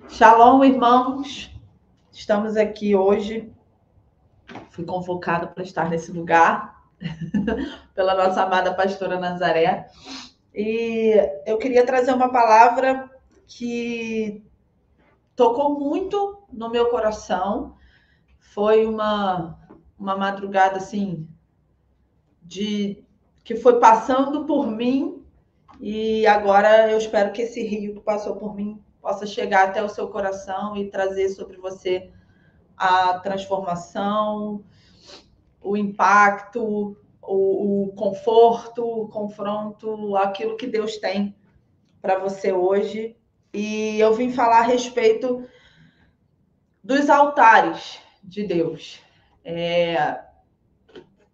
Shalom, irmãos. Estamos aqui hoje. Fui convocada para estar nesse lugar pela nossa amada pastora Nazaré. E eu queria trazer uma palavra que tocou muito no meu coração. Foi uma madrugada assim que foi passando por mim e agora eu espero que esse rio que passou por mim possa chegar até o seu coração e trazer sobre você a transformação, o impacto, o conforto, o confronto, aquilo que Deus tem para você hoje. E eu vim falar a respeito dos altares de Deus.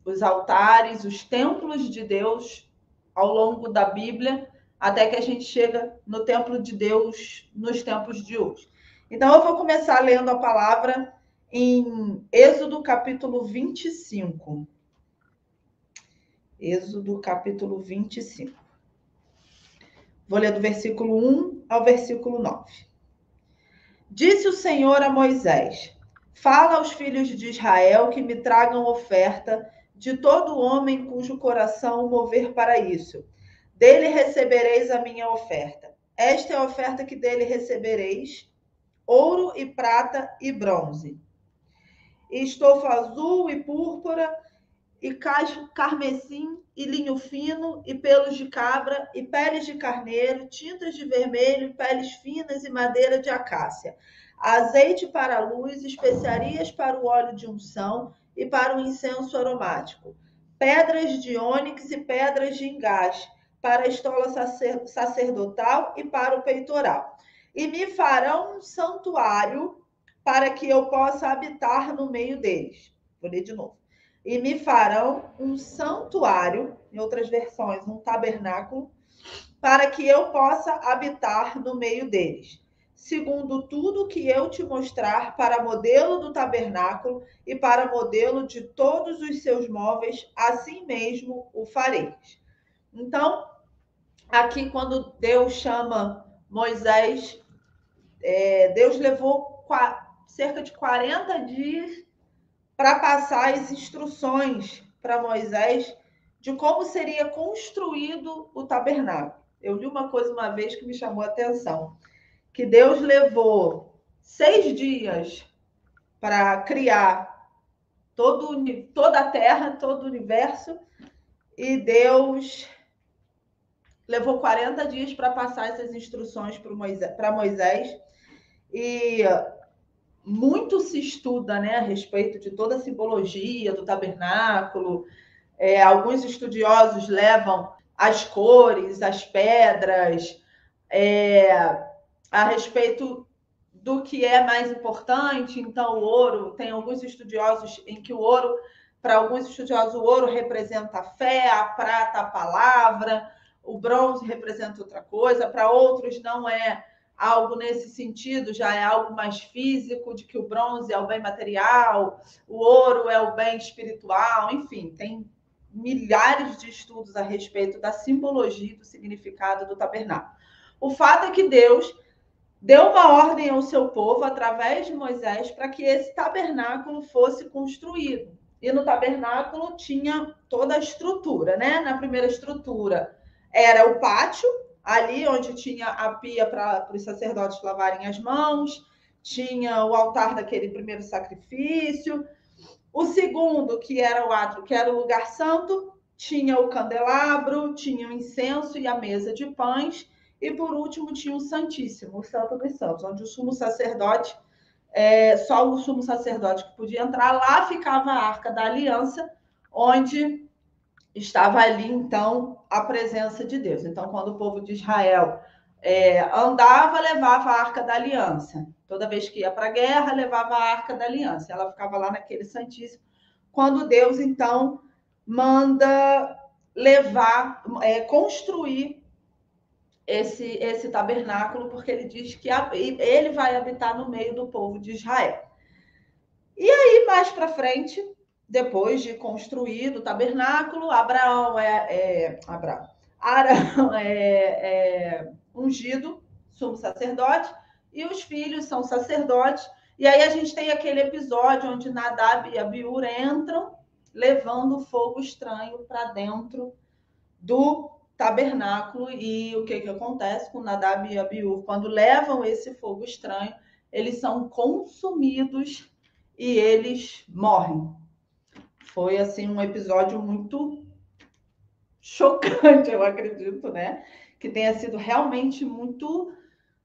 Os altares, os templos de Deus ao longo da Bíblia, até que a gente chega no templo de Deus nos tempos de hoje. Então, eu vou começar lendo a palavra em Êxodo capítulo 25. Êxodo capítulo 25. Vou ler do versículo 1 ao versículo 9. Disse o Senhor a Moisés: Fala aos filhos de Israel que me tragam oferta de todo homem cujo coração o mover para isso. Dele recebereis a minha oferta. Esta é a oferta que dele recebereis: ouro e prata e bronze, e estofa azul e púrpura, e carmesim, e linho fino, e pelos de cabra, e peles de carneiro, tintas de vermelho, peles finas e madeira de acácia, azeite para a luz, especiarias para o óleo de unção e para o incenso aromático, pedras de ônix e pedras de engaste, para a estola sacerdotal e para o peitoral. E me farão um santuário para que eu possa habitar no meio deles. Vou ler de novo. E me farão um santuário, em outras versões, um tabernáculo, para que eu possa habitar no meio deles, segundo tudo que eu te mostrar para modelo do tabernáculo e para modelo de todos os seus móveis, assim mesmo o fareis. Então, aqui quando Deus chama Moisés, Deus levou cerca de 40 dias para passar as instruções para Moisés de como seria construído o tabernáculo. Eu li uma coisa uma vez que me chamou a atenção, que Deus levou 6 dias para criar toda a terra, todo o universo, e Deus levou 40 dias para passar essas instruções para Moisés. E muito se estuda, né, a respeito de toda a simbologia do tabernáculo. Alguns estudiosos levam as cores, as pedras, a respeito do que é mais importante. Então, o ouro, tem alguns estudiosos em que o ouro, para alguns estudiosos, o ouro representa a fé, a prata, a palavra, o bronze representa outra coisa, para outros não é algo nesse sentido, já é algo mais físico, de que o bronze é o bem material, o ouro é o bem espiritual, enfim, tem milhares de estudos a respeito da simbologia e do significado do tabernáculo. O fato é que Deus deu uma ordem ao seu povo, através de Moisés, para que esse tabernáculo fosse construído. E no tabernáculo tinha toda a estrutura, né? Na primeira estrutura era o pátio, ali onde tinha a pia para os sacerdotes lavarem as mãos, tinha o altar daquele primeiro sacrifício. O segundo, que era o átrio, que era o lugar santo, tinha o candelabro, tinha o incenso e a mesa de pães. E por último tinha o Santíssimo, o Santo dos Santos, onde o sumo sacerdote, só o sumo sacerdote que podia entrar. Lá ficava a Arca da Aliança, onde estava ali, então, a presença de Deus. Então, quando o povo de Israel andava, levava a Arca da Aliança. Toda vez que ia para a guerra, levava a Arca da Aliança. Ela ficava lá naquele Santíssimo. Quando Deus, então, manda levar, construir esse tabernáculo, porque ele diz que ele vai habitar no meio do povo de Israel. E aí, mais para frente, depois de construído o tabernáculo, Arão é ungido, sumo sacerdote, e os filhos são sacerdotes. E aí a gente tem aquele episódio onde Nadab e Abiú entram levando fogo estranho para dentro do tabernáculo. E o que acontece com Nadab e Abiú? Quando levam esse fogo estranho, eles são consumidos e eles morrem. Foi assim um episódio muito chocante, eu acredito, né? Que tenha sido realmente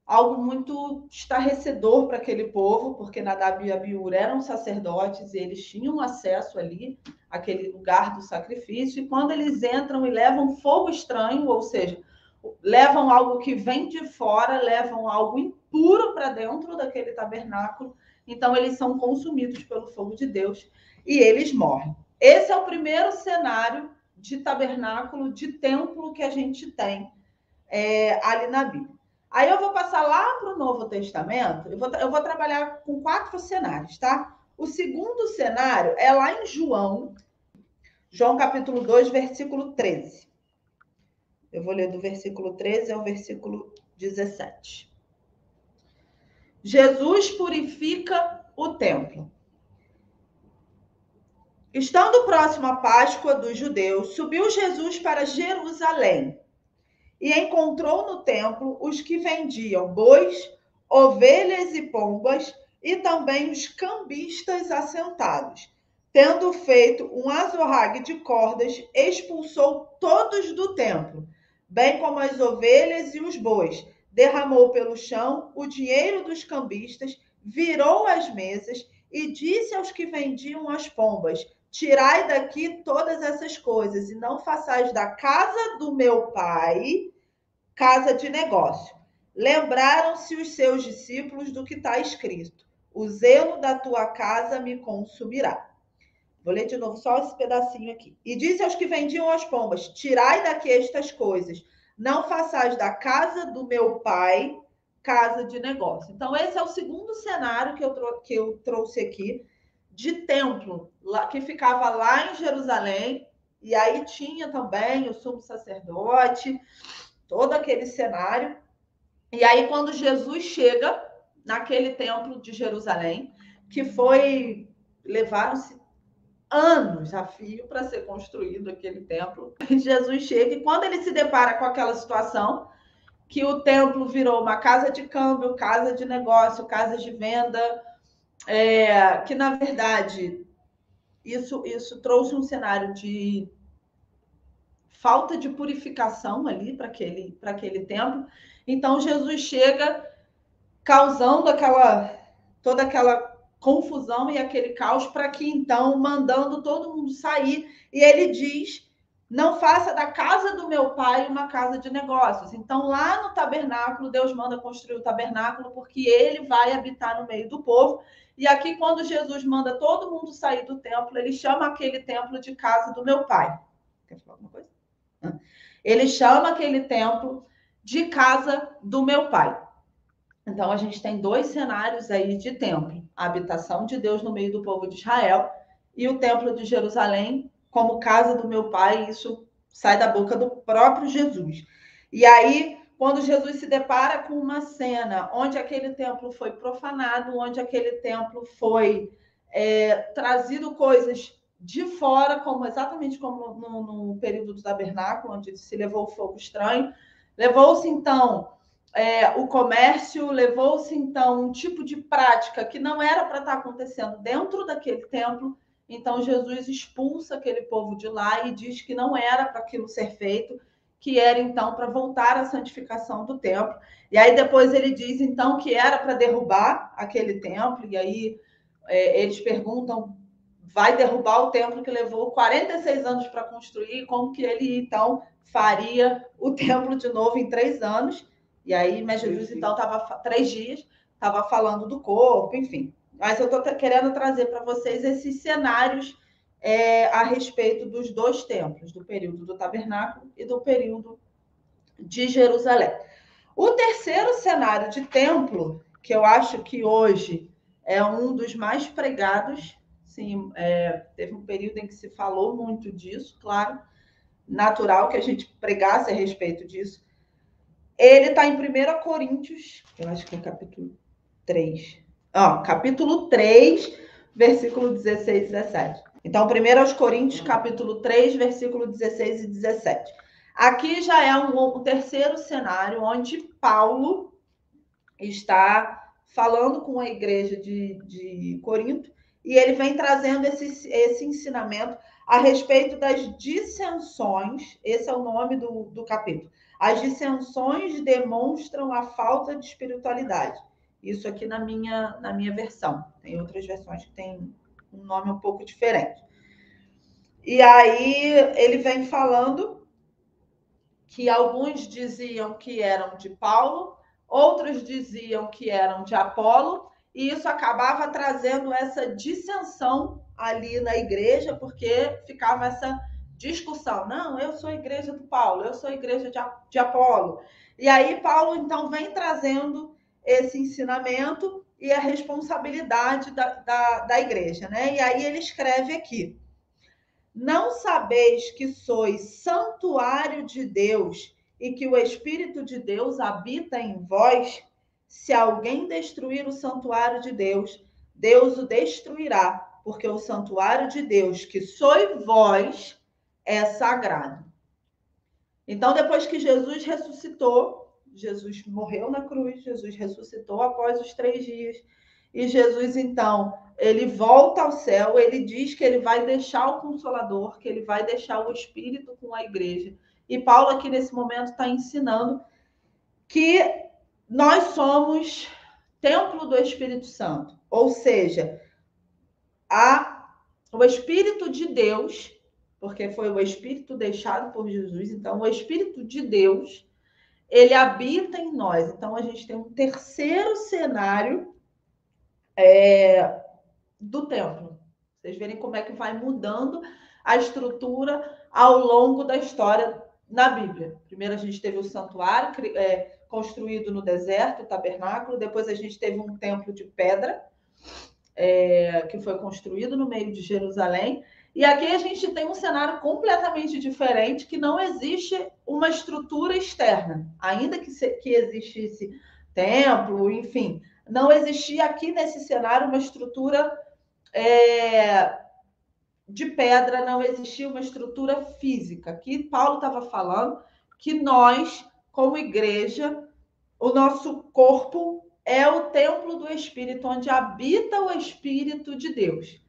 algo muito estarrecedor para aquele povo, porque Nadab e Abiú eram sacerdotes e eles tinham acesso ali àquele lugar do sacrifício, e quando eles entram e levam fogo estranho, ou seja, levam algo que vem de fora, levam algo impuro para dentro daquele tabernáculo, então eles são consumidos pelo fogo de Deus e eles morrem. Esse é o primeiro cenário de tabernáculo, de templo que a gente tem ali na Bíblia. Aí eu vou passar lá para o Novo Testamento, eu vou trabalhar com 4 cenários, tá? O segundo cenário é lá em João capítulo 2, versículo 13. Eu vou ler do versículo 13 ao versículo 17. Jesus purifica o templo. Estando próximo à Páscoa dos judeus, subiu Jesus para Jerusalém e encontrou no templo os que vendiam bois, ovelhas e pombas, e também os cambistas assentados. Tendo feito um azorrague de cordas, expulsou todos do templo, bem como as ovelhas e os bois. Derramou pelo chão o dinheiro dos cambistas, virou as mesas e disse aos que vendiam as pombas: tirai daqui todas essas coisas e não façais da casa do meu pai casa de negócio. Lembraram-se os seus discípulos do que está escrito: o zelo da tua casa me consumirá. Vou ler de novo só esse pedacinho aqui. E disse aos que vendiam as pombas: tirai daqui estas coisas, não façais da casa do meu pai casa de negócio. Então, esse é o segundo cenário que eu trouxe aqui, de templo, que ficava lá em Jerusalém, e aí tinha também o sumo sacerdote, todo aquele cenário. E aí, quando Jesus chega naquele templo de Jerusalém, que levaram-se anos a fio para ser construído aquele templo, Jesus chega e quando ele se depara com aquela situação, que o templo virou uma casa de câmbio, casa de negócio, casa de venda, que na verdade isso trouxe um cenário de falta de purificação ali para aquele templo. Então Jesus chega causando toda aquela confusão e aquele caos, para que então, mandando todo mundo sair, e ele diz: não faça da casa do meu pai uma casa de negócios. Então, lá no tabernáculo, Deus manda construir o tabernáculo, porque ele vai habitar no meio do povo. E aqui, quando Jesus manda todo mundo sair do templo, ele chama aquele templo de casa do meu pai. Quer falar alguma coisa? Ele chama aquele templo de casa do meu pai. Então, a gente tem 2 cenários aí de templo: a habitação de Deus no meio do povo de Israel e o templo de Jerusalém como casa do meu pai. Isso sai da boca do próprio Jesus. E aí, quando Jesus se depara com uma cena onde aquele templo foi profanado, onde aquele templo foi trazido coisas de fora, exatamente como no período do tabernáculo, onde se levou o fogo estranho, levou-se então o comércio, levou-se então um tipo de prática que não era para estar acontecendo dentro daquele templo. Então Jesus expulsa aquele povo de lá e diz que não era para aquilo ser feito, que era então para voltar à santificação do templo. E aí depois ele diz então que era para derrubar aquele templo, e aí eles perguntam: vai derrubar o templo que levou 46 anos para construir, como que ele então faria o templo de novo em 3 anos? E aí, Jesus, então, estava 3 dias, estava falando do corpo, enfim. Mas eu estou querendo trazer para vocês esses cenários a respeito dos 2 templos, do período do tabernáculo e do período de Jerusalém. O terceiro cenário de templo, que eu acho que hoje é um dos mais pregados, sim, teve um período em que se falou muito disso, claro, natural que a gente pregasse a respeito disso, ele está em 1 Coríntios, eu acho que é capítulo 3. Capítulo 3, versículo 16 e 17. Então, 1 Coríntios, capítulo 3, versículo 16 e 17. Aqui já é um terceiro cenário onde Paulo está falando com a igreja de Corinto e ele vem trazendo esse ensinamento a respeito das dissensões. Esse é o nome do capítulo. As dissensões demonstram a falta de espiritualidade. Isso aqui na minha versão. Tem outras versões que têm um nome um pouco diferente. E aí ele vem falando que alguns diziam que eram de Paulo, outros diziam que eram de Apolo, e isso acabava trazendo essa dissensão ali na igreja, porque ficava essa discussão. Não, eu sou a igreja do Paulo, eu sou a igreja de Apolo. E aí Paulo, então, vem trazendo esse ensinamento e a responsabilidade da igreja, né? E aí ele escreve aqui: não sabeis que sois santuário de Deus e que o Espírito de Deus habita em vós? Se alguém destruir o santuário de Deus, Deus o destruirá, porque o santuário de Deus, que sois vós, é sagrado. Então, depois que Jesus ressuscitou, Jesus morreu na cruz, Jesus ressuscitou após os 3 dias, e Jesus, então, ele volta ao céu, ele diz que ele vai deixar o Consolador, que ele vai deixar o Espírito com a igreja. E Paulo aqui nesse momento está ensinando que nós somos templo do Espírito Santo, ou seja, o Espírito de Deus, porque foi o Espírito deixado por Jesus, então o Espírito de Deus, ele habita em nós. Então a gente tem um terceiro cenário do templo. Vocês verem como é que vai mudando a estrutura ao longo da história na Bíblia. Primeiro a gente teve o santuário construído no deserto, o tabernáculo. Depois a gente teve um templo de pedra que foi construído no meio de Jerusalém. E aqui a gente tem um cenário completamente diferente, que não existe uma estrutura externa. Ainda que existisse templo, enfim, não existia aqui nesse cenário uma estrutura de pedra, não existia uma estrutura física. Aqui Paulo estava falando que nós, como igreja, o nosso corpo é o templo do Espírito, onde habita o Espírito de Deus.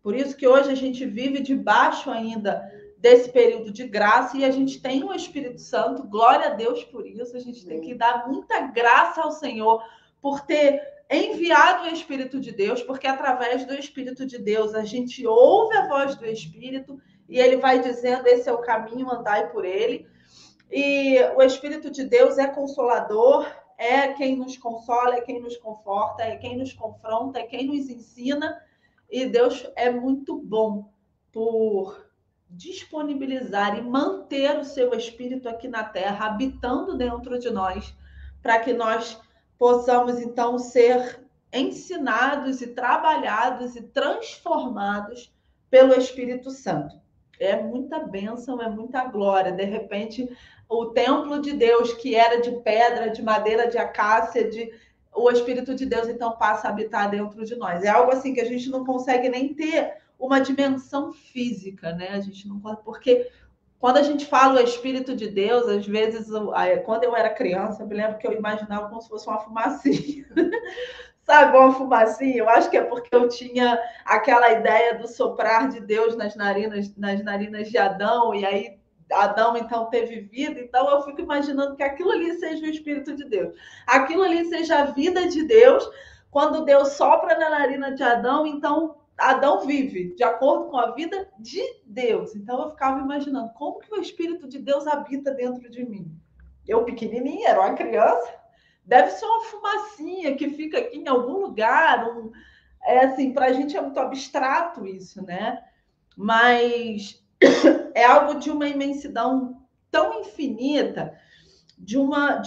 Por isso que hoje a gente vive debaixo ainda desse período de graça e a gente tem o Espírito Santo, glória a Deus por isso. A gente tem que dar muita graça ao Senhor por ter enviado o Espírito de Deus, porque através do Espírito de Deus a gente ouve a voz do Espírito e ele vai dizendo: esse é o caminho, andai por ele. E o Espírito de Deus é consolador, é quem nos consola, é quem nos conforta, é quem nos confronta, é quem nos ensina. E Deus é muito bom por disponibilizar e manter o seu Espírito aqui na Terra, habitando dentro de nós, para que nós possamos, então, ser ensinados e trabalhados e transformados pelo Espírito Santo. É muita bênção, é muita glória. De repente, o templo de Deus, que era de pedra, de madeira de acácia, o Espírito de Deus, então, passa a habitar dentro de nós. É algo assim que a gente não consegue nem ter uma dimensão física, né? A gente não pode, porque quando a gente fala o Espírito de Deus, às vezes, quando eu era criança, eu me lembro que eu imaginava como se fosse uma fumacinha. Sabe, uma fumacinha? Eu acho que é porque eu tinha aquela ideia do soprar de Deus nas narinas de Adão, e aí Adão, então, teve vida. Então, eu fico imaginando que aquilo ali seja o Espírito de Deus. Aquilo ali seja a vida de Deus. Quando Deus sopra na narina de Adão, então, Adão vive de acordo com a vida de Deus. Então, eu ficava imaginando como que o Espírito de Deus habita dentro de mim. Eu, pequenininha, era uma criança. Deve ser uma fumacinha que fica aqui em algum lugar. Assim, para a gente é muito abstrato isso, né? Mas é algo de uma imensidão tão infinita, de uma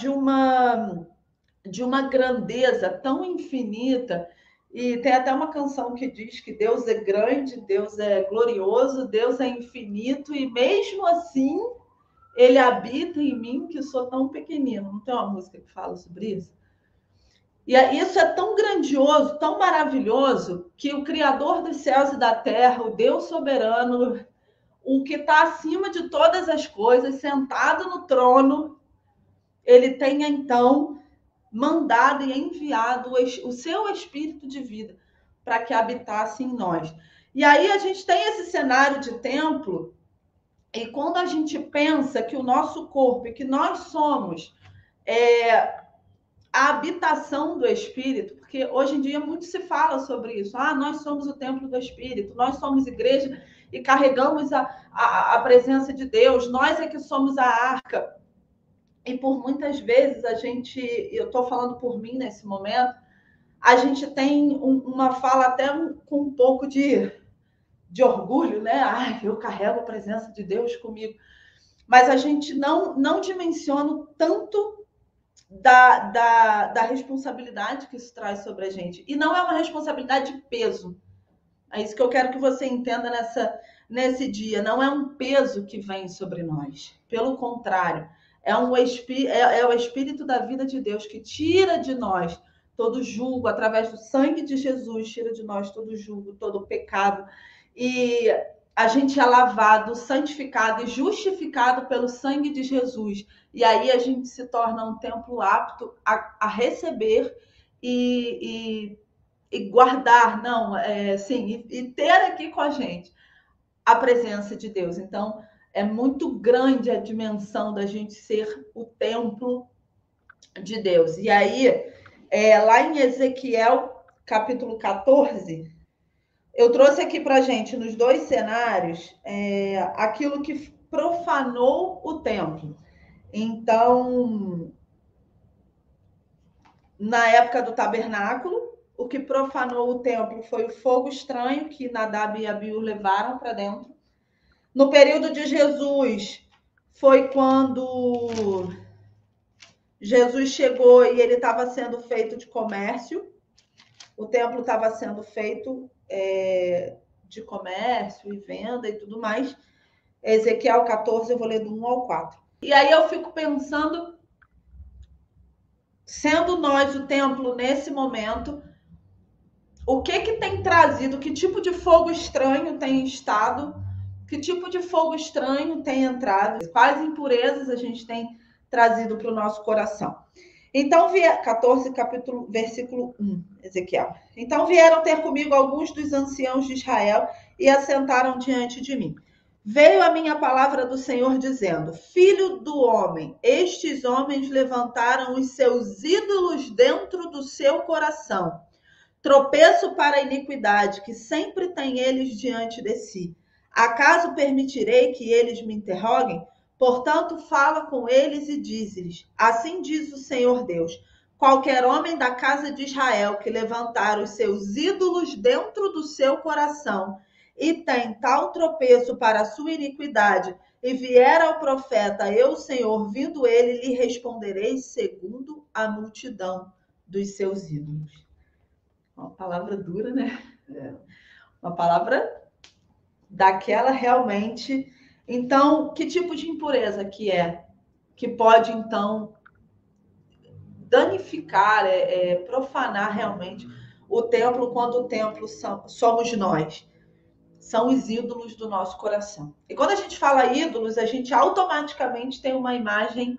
grandeza tão infinita. E tem até uma canção que diz que Deus é grande, Deus é glorioso, Deus é infinito, e mesmo assim Ele habita em mim que sou tão pequenino. Não tem uma música que fala sobre isso? E isso é tão grandioso, tão maravilhoso, que o Criador dos céus e da terra, o Deus soberano, o que está acima de todas as coisas, sentado no trono, ele tenha então mandado e enviado o seu espírito de vida para que habitasse em nós. E aí a gente tem esse cenário de templo, e quando a gente pensa que o nosso corpo e que nós somos a habitação do Espírito, porque hoje em dia muito se fala sobre isso. Nós somos o templo do Espírito, nós somos igreja e carregamos a presença de Deus, nós é que somos a arca. E por muitas vezes eu estou falando por mim nesse momento, a gente tem uma fala até com um pouco de orgulho, né? Eu carrego a presença de Deus comigo. Mas a gente não dimensiona o tanto da responsabilidade que isso traz sobre a gente. E não é uma responsabilidade de peso. É isso que eu quero que você entenda nesse dia. Não é um peso que vem sobre nós. Pelo contrário, é o Espírito da vida de Deus que tira de nós todo julgo, através do sangue de Jesus, tira de nós todo julgo, todo pecado. E a gente é lavado, santificado e justificado pelo sangue de Jesus. E aí a gente se torna um templo apto a receber e guardar, e ter aqui com a gente a presença de Deus. Então, é muito grande a dimensão da gente ser o templo de Deus. E aí, lá em Ezequiel, capítulo 14, eu trouxe aqui para a gente, nos dois cenários, aquilo que profanou o templo. Então, na época do tabernáculo, o que profanou o templo foi o fogo estranho que Nadab e Abiú levaram para dentro. No período de Jesus, foi quando Jesus chegou e ele estava sendo feito de comércio. O templo estava sendo feito de comércio e venda e tudo mais. Ezequiel 14, eu vou ler do 1 ao 4. E aí eu fico pensando, sendo nós o templo nesse momento, o que tem trazido, que tipo de fogo estranho tem estado, que tipo de fogo estranho tem entrado, quais impurezas a gente tem trazido para o nosso coração. Então, 14, versículo 1, Ezequiel. Então vieram ter comigo alguns dos anciãos de Israel e assentaram diante de mim. Veio a minha palavra do Senhor dizendo: Filho do homem, estes homens levantaram os seus ídolos dentro do seu coração. Tropeço para a iniquidade, que sempre tem eles diante de si. Acaso permitirei que eles me interroguem? Portanto, fala com eles e diz-lhes: Assim diz o Senhor Deus: qualquer homem da casa de Israel que levantar os seus ídolos dentro do seu coração e tem tal tropeço para a sua iniquidade, e vier ao profeta, eu, Senhor, vindo ele, lhe responderei segundo a multidão dos seus ídolos. Uma palavra dura, né? Uma palavra daquela realmente. Então, que tipo de impureza que pode, então, danificar, profanar realmente o templo, quando o templo somos nós? São os ídolos do nosso coração. E quando a gente fala ídolos, a gente automaticamente tem uma imagem,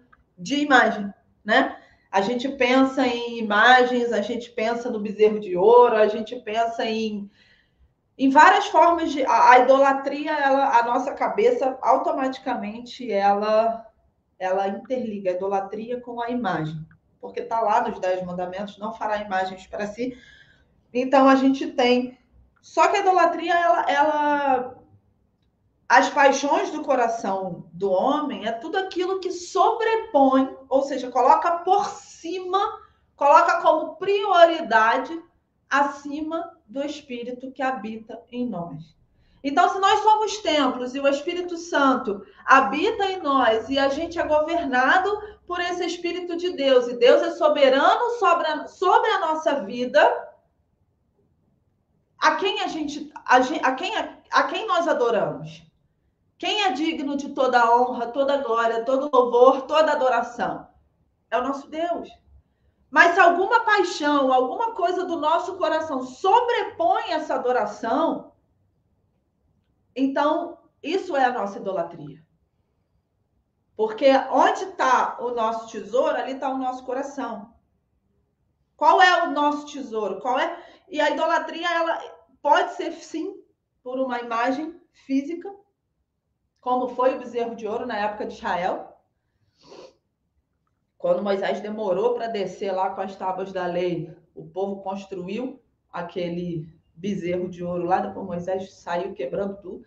né? A gente pensa em imagens, a gente pensa no bezerro de ouro, a gente pensa em várias formas de... A idolatria, a nossa cabeça, automaticamente, ela interliga a idolatria com a imagem. Porque está lá nos 10 mandamentos, não fará imagens para si. Então, a gente tem... Só que a idolatria, as paixões do coração do homem é tudo aquilo que sobrepõe, ou seja, coloca por cima, coloca como prioridade acima do Espírito que habita em nós. Então, se nós somos templos e o Espírito Santo habita em nós e a gente é governado por esse Espírito de Deus, e Deus é soberano sobre a nossa vida, a quem nós adoramos? Quem é digno de toda honra, toda glória, todo louvor, toda adoração? É o nosso Deus. Mas se alguma paixão, alguma coisa do nosso coração sobrepõe essa adoração, então isso é a nossa idolatria. Porque onde está o nosso tesouro, ali está o nosso coração. Qual é o nosso tesouro? Qual é? E a idolatria, ela pode ser, sim, por uma imagem física, como foi o bezerro de ouro na época de Israel. Quando Moisés demorou para descer lá com as tábuas da lei, o povo construiu aquele bezerro de ouro lá, depois Moisés saiu quebrando tudo.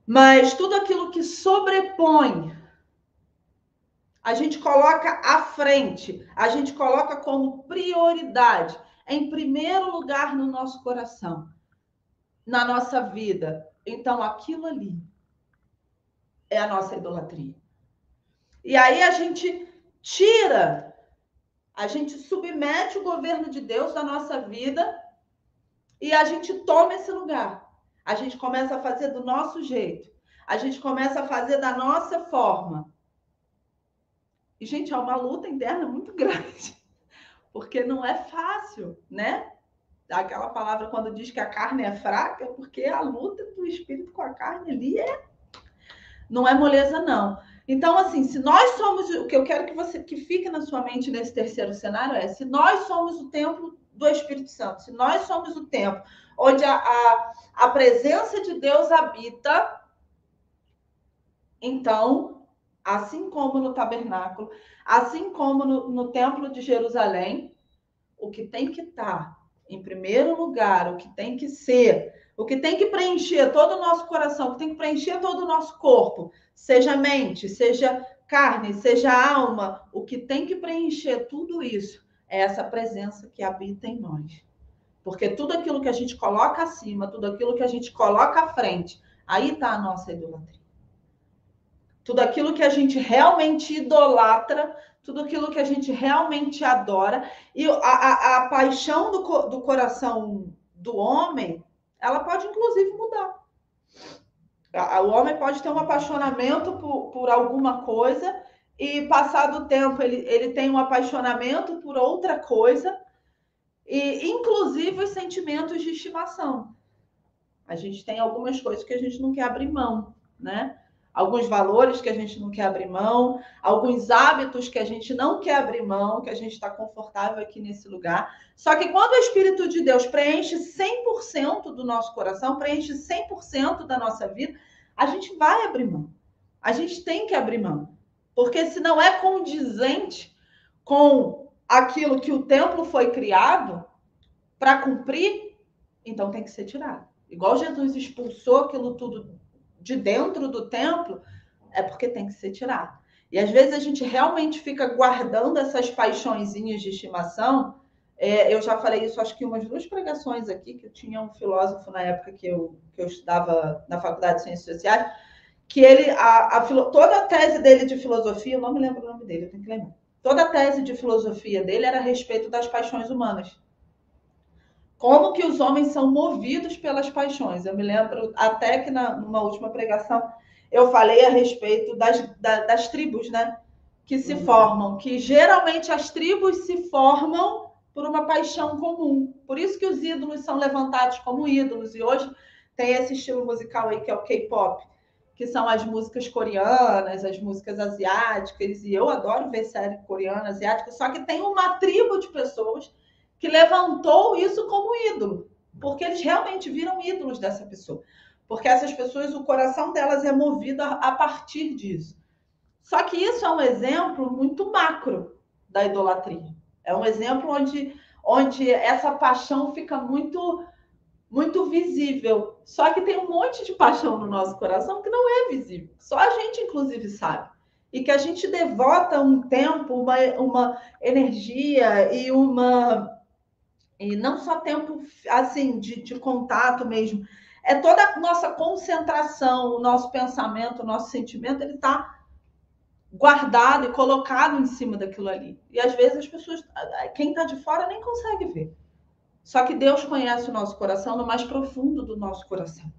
Mas tudo aquilo que sobrepõe, a gente coloca à frente, a gente coloca como prioridade, em primeiro lugar no nosso coração, na nossa vida. Então, aquilo ali é a nossa idolatria. E aí a gente tira, a gente submete o governo de Deus na nossa vida e a gente toma esse lugar. A gente começa a fazer do nosso jeito. A gente começa a fazer da nossa forma. E, gente, é uma luta interna muito grande, porque não é fácil, né? Aquela palavra quando diz que a carne é fraca, porque a luta do espírito com a carne ali não é moleza, não. Então, assim, se nós somos, o que eu quero que fique na sua mente nesse terceiro cenário é, se nós somos o templo do Espírito Santo, se nós somos o templo onde a presença de Deus habita, então, assim como no tabernáculo, assim como no templo de Jerusalém, o que tem que estar em primeiro lugar, o que tem que ser, o que tem que preencher todo o nosso coração, o que tem que preencher todo o nosso corpo, seja mente, seja carne, seja alma, o que tem que preencher tudo isso é essa presença que habita em nós. Porque tudo aquilo que a gente coloca acima, tudo aquilo que a gente coloca à frente, aí está a nossa idolatria. Tudo aquilo que a gente realmente idolatra, tudo aquilo que a gente realmente adora. E a paixão do coração do homem, ela pode, inclusive, mudar. O homem pode ter um apaixonamento por alguma coisa e, passado o tempo, ele tem um apaixonamento por outra coisa e, inclusive, os sentimentos de estimação. A gente tem algumas coisas que a gente não quer abrir mão, né? Alguns valores que a gente não quer abrir mão, alguns hábitos que a gente não quer abrir mão, que a gente está confortável aqui nesse lugar. Só que quando o Espírito de Deus preenche 100% do nosso coração, preenche 100% da nossa vida, a gente vai abrir mão. A gente tem que abrir mão. Porque se não é condizente com aquilo que o templo foi criado para cumprir, então tem que ser tirado. Igual Jesus expulsou aquilo tudo de dentro do templo, é porque tem que ser tirado. E às vezes a gente realmente fica guardando essas paixõezinhas de estimação. Eu já falei isso, acho que umas 2 pregações aqui, que eu tinha um filósofo na época que eu estudava na Faculdade de Ciências Sociais, que ele, toda a tese dele de filosofia, eu não me lembro o nome dele, eu tenho que lembrar. Toda a tese de filosofia dele era a respeito das paixões humanas. Como que os homens são movidos pelas paixões. Eu me lembro até que numa última pregação eu falei a respeito das tribos, né? Que se formam, que geralmente as tribos se formam por uma paixão comum. Por isso que os ídolos são levantados como ídolos. E hoje tem esse estilo musical aí que é o K-pop, que são as músicas coreanas, as músicas asiáticas. E eu adoro ver série coreana, asiática, só que tem uma tribo de pessoas que levantou isso como ídolo, porque eles realmente viram ídolos dessa pessoa. Porque essas pessoas, o coração delas é movido a partir disso. Só que isso é um exemplo muito macro da idolatria. É um exemplo onde essa paixão fica muito, muito visível. Só que tem um monte de paixão no nosso coração que não é visível. Só a gente, inclusive, sabe. E que a gente devota um tempo, uma energia e não só tempo assim de contato mesmo, é toda a nossa concentração, o nosso pensamento, o nosso sentimento, ele está guardado e colocado em cima daquilo ali. E às vezes as pessoas, quem está de fora nem consegue ver. Só que Deus conhece o nosso coração no mais profundo do nosso coração.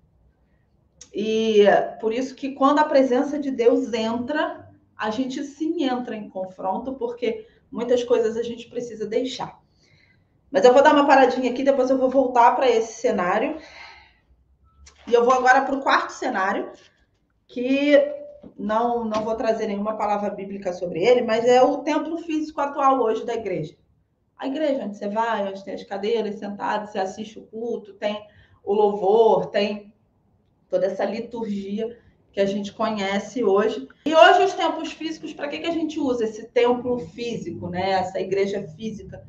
E por isso que quando a presença de Deus entra, a gente sim entra em confronto, porque muitas coisas a gente precisa deixar. Mas eu vou dar uma paradinha aqui, depois eu vou voltar para esse cenário. E eu vou agora para o quarto cenário, que não vou trazer nenhuma palavra bíblica sobre ele, mas é o templo físico atual hoje da igreja. A igreja onde você vai, onde tem as cadeiras sentadas, você assiste o culto, tem o louvor, tem toda essa liturgia que a gente conhece hoje. E hoje os templos físicos, para que a gente usa esse templo físico, né? Essa igreja física?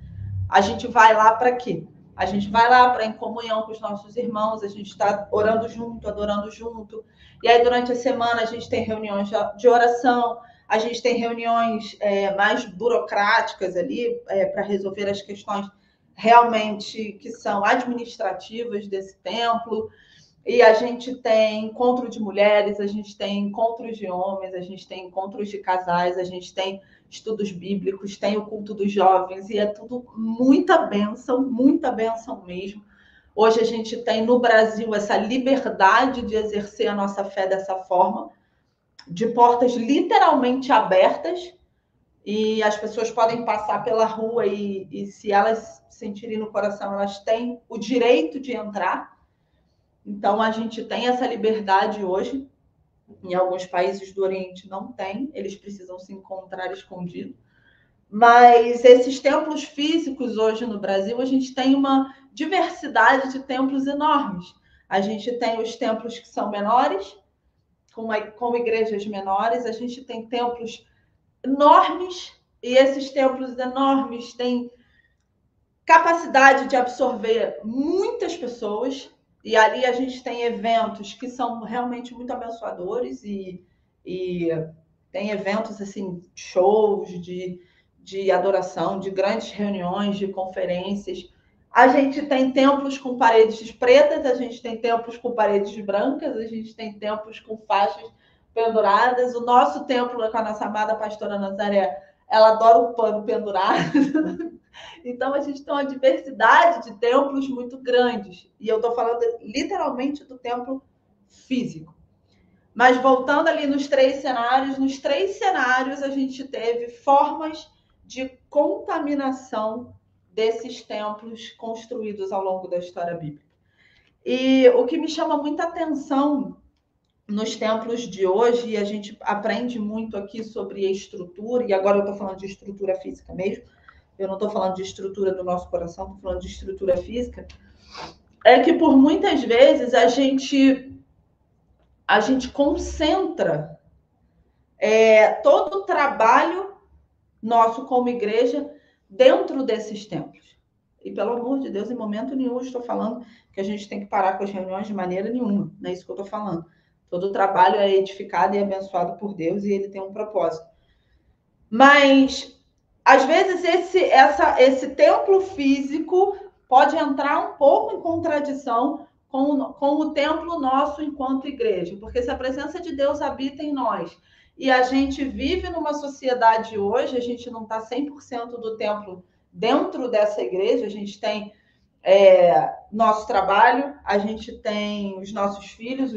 A gente vai lá para quê? A gente vai lá para em comunhão com os nossos irmãos, a gente está orando junto, adorando junto. E aí, durante a semana, a gente tem reuniões de oração, a gente tem reuniões mais burocráticas ali para resolver as questões realmente que são administrativas desse templo. E a gente tem encontro de mulheres, a gente tem encontros de homens, a gente tem encontros de casais, a gente tem estudos bíblicos, tem o culto dos jovens, e é tudo muita bênção mesmo. Hoje a gente tem no Brasil essa liberdade de exercer a nossa fé dessa forma, de portas literalmente abertas, e as pessoas podem passar pela rua e se elas sentirem no coração, elas têm o direito de entrar. Então, a gente tem essa liberdade hoje. Em alguns países do Oriente não tem, eles precisam se encontrar escondidos. Mas esses templos físicos hoje no Brasil, a gente tem uma diversidade de templos enormes. A gente tem os templos que são menores, com igrejas menores, a gente tem templos enormes, e esses templos enormes têm capacidade de absorver muitas pessoas. E ali a gente tem eventos que são realmente muito abençoadores e tem eventos assim, shows de adoração, de grandes reuniões, de conferências. A gente tem templos com paredes pretas, a gente tem templos com paredes brancas, a gente tem templos com faixas penduradas. O nosso templo, com a nossa amada pastora Nazaré, ela adora o pano pendurado. Então, a gente tem uma diversidade de templos muito grandes. E eu estou falando literalmente do templo físico. Mas voltando ali nos três cenários a gente teve formas de contaminação desses templos construídos ao longo da história bíblica. E o que me chama muita atenção nos templos de hoje, e a gente aprende muito aqui sobre a estrutura, e agora eu estou falando de estrutura física mesmo, eu não estou falando de estrutura do nosso coração, estou falando de estrutura física, é que por muitas vezes a gente concentra todo o trabalho nosso como igreja dentro desses templos. E pelo amor de Deus, em momento nenhum estou falando que a gente tem que parar com as reuniões de maneira nenhuma, não é isso que eu estou falando. Todo o trabalho é edificado e abençoado por Deus e ele tem um propósito. Mas às vezes esse templo físico pode entrar um pouco em contradição com o templo nosso enquanto igreja, porque se a presença de Deus habita em nós e a gente vive numa sociedade hoje, a gente não está 100% do templo dentro dessa igreja, a gente tem nosso trabalho, a gente tem os nossos filhos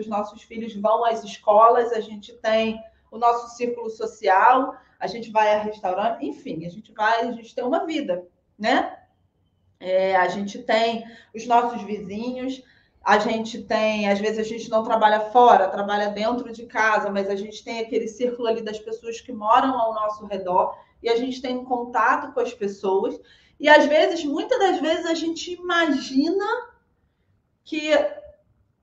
vão às escolas, a gente tem o nosso círculo social, a gente vai a restaurante, enfim, a gente tem uma vida, né? A gente tem os nossos vizinhos, a gente tem, às vezes a gente não trabalha fora, trabalha dentro de casa, mas a gente tem aquele círculo ali das pessoas que moram ao nosso redor e a gente tem um contato com as pessoas. E às vezes, muitas das vezes, a gente imagina que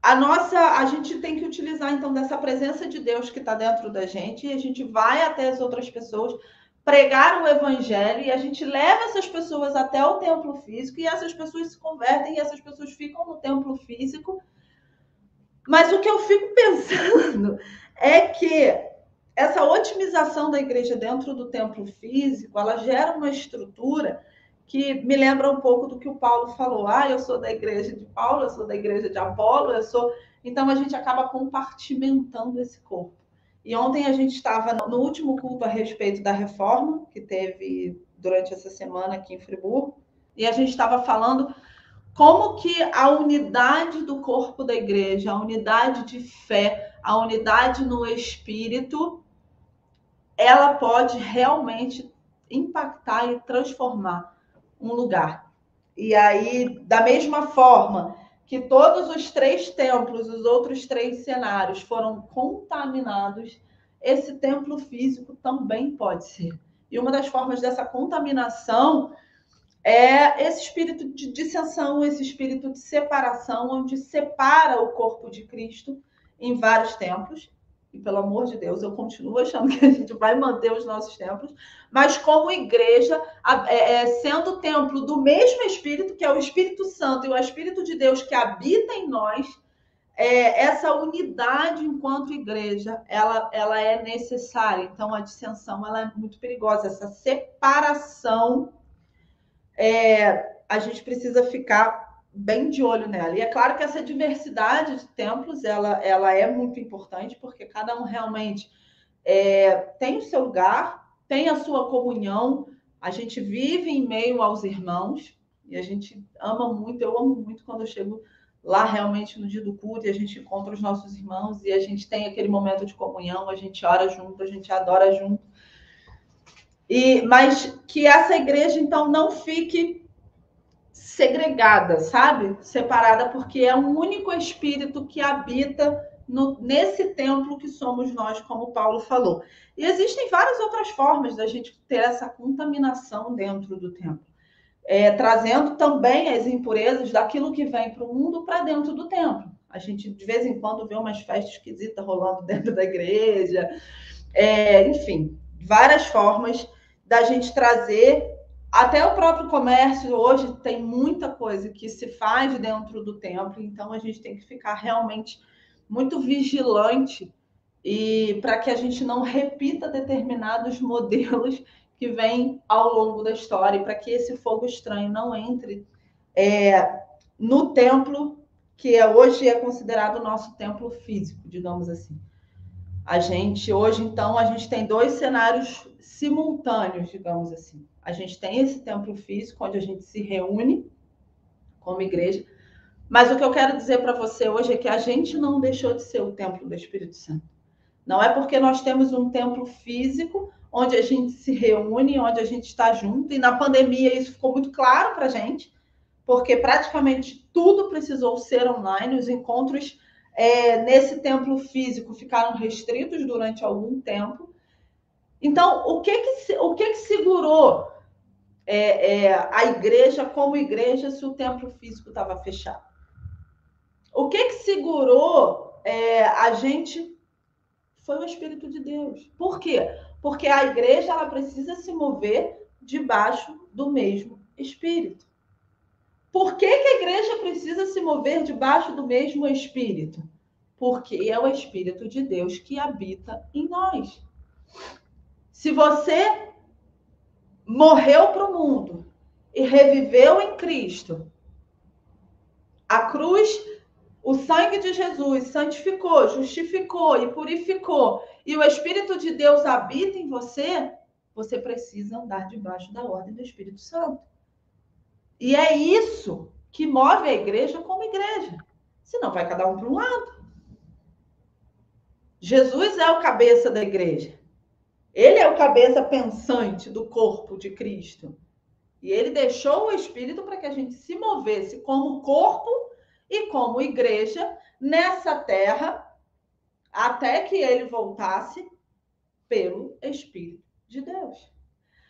a gente tem que utilizar, então, dessa presença de Deus que está dentro da gente, e a gente vai até as outras pessoas pregar o evangelho, e a gente leva essas pessoas até o templo físico, e essas pessoas se convertem, e essas pessoas ficam no templo físico. Mas o que eu fico pensando é que essa otimização da igreja dentro do templo físico, ela gera uma estrutura que me lembra um pouco do que o Paulo falou. Eu sou da igreja de Paulo, eu sou da igreja de Apolo, Então, a gente acaba compartimentando esse corpo. E ontem a gente estava no último culto a respeito da reforma, que teve durante essa semana aqui em Friburgo, e a gente estava falando como que a unidade do corpo da igreja, a unidade de fé, a unidade no espírito, ela pode realmente impactar e transformar um lugar. E aí, da mesma forma que todos os 3 templos, os outros 3 cenários foram contaminados, esse templo físico também pode ser. E uma das formas dessa contaminação é esse espírito de dissensão, esse espírito de separação, onde separa o corpo de Cristo em vários templos. E, pelo amor de Deus, eu continuo achando que a gente vai manter os nossos templos, mas como igreja, sendo o templo do mesmo Espírito, que é o Espírito Santo e o Espírito de Deus que habita em nós, essa unidade enquanto igreja, ela é necessária. Então, a dissensão ela é muito perigosa, essa separação a gente precisa ficar bem de olho nela. E é claro que essa diversidade de templos, ela é muito importante, porque cada um realmente tem o seu lugar, tem a sua comunhão, a gente vive em meio aos irmãos, e a gente ama muito, eu amo muito quando eu chego lá realmente no dia do culto, e a gente encontra os nossos irmãos, e a gente tem aquele momento de comunhão, a gente ora junto, a gente adora junto. Mas que essa igreja, então, não fique segregada, sabe? Separada, porque é um único espírito que habita nesse templo que somos nós, como Paulo falou. E existem várias outras formas da gente ter essa contaminação dentro do templo. Trazendo também as impurezas daquilo que vem para o mundo para dentro do templo. A gente, de vez em quando, vê umas festas esquisitas rolando dentro da igreja. Enfim, várias formas da gente trazer. Até o próprio comércio hoje tem muita coisa que se faz dentro do templo, então a gente tem que ficar realmente muito vigilante e para que a gente não repita determinados modelos que vêm ao longo da história, e para que esse fogo estranho não entre no templo que hoje é considerado o nosso templo físico, digamos assim. Hoje, então, a gente tem 2 cenários simultâneos, digamos assim. A gente tem esse templo físico, onde a gente se reúne como igreja, mas o que eu quero dizer para você hoje é que a gente não deixou de ser o templo do Espírito Santo. Não é porque nós temos um templo físico, onde a gente se reúne, onde a gente está junto, e na pandemia isso ficou muito claro para a gente, porque praticamente tudo precisou ser online, os encontros nesse templo físico ficaram restritos durante algum tempo. Então, o que segurou a igreja como igreja se o templo físico estava fechado? O que segurou a gente foi o Espírito de Deus. Por quê? Porque a igreja ela precisa se mover debaixo do mesmo Espírito. Por que a igreja precisa se mover debaixo do mesmo Espírito? Porque é o Espírito de Deus que habita em nós. Se você morreu para o mundo e reviveu em Cristo, a cruz, o sangue de Jesus santificou, justificou e purificou, e o Espírito de Deus habita em você, você precisa andar debaixo da ordem do Espírito Santo. E é isso que move a igreja como igreja. Senão vai cada um para um lado. Jesus é o cabeça da igreja. Ele é o cabeça pensante do corpo de Cristo. E ele deixou o Espírito para que a gente se movesse como corpo e como igreja nessa terra até que ele voltasse pelo Espírito de Deus.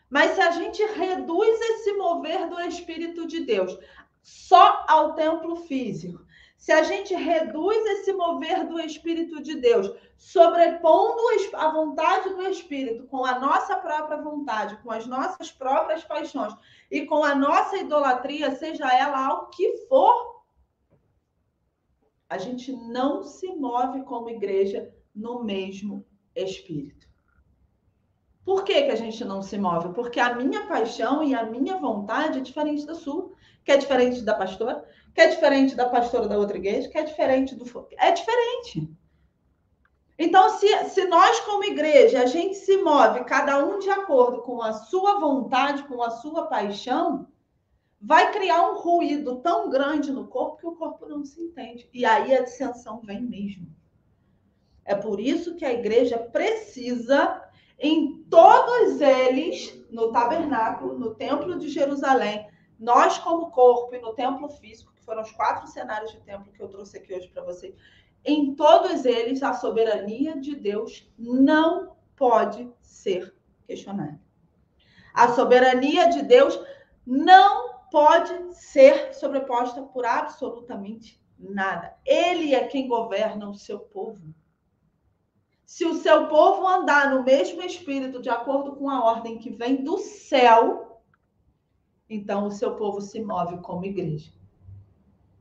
Mas se a gente reduz esse mover do Espírito de Deus só ao templo físico, se a gente reduz esse mover do Espírito de Deus, sobrepondo a vontade do Espírito com a nossa própria vontade, com as nossas próprias paixões e com a nossa idolatria, seja ela o que for, a gente não se move como igreja no mesmo Espírito. Por que a gente não se move? Porque a minha paixão e a minha vontade é diferente da sua, que é diferente da pastora, que é diferente da pastora da outra igreja, que é diferente do... É diferente. Então, se nós como igreja, a gente se move, cada um de acordo com a sua vontade, com a sua paixão, vai criar um ruído tão grande no corpo que o corpo não se entende. E aí a dissensão vem mesmo. É por isso que a igreja precisa, em todos eles, no tabernáculo, no templo de Jerusalém, nós como corpo e no templo físico, que foram os 4 cenários de templo que eu trouxe aqui hoje para vocês, em todos eles a soberania de Deus não pode ser questionada. A soberania de Deus não pode ser sobreposta por absolutamente nada. Ele é quem governa o seu povo. Se o seu povo andar no mesmo espírito, de acordo com a ordem que vem do céu, então o seu povo se move como igreja.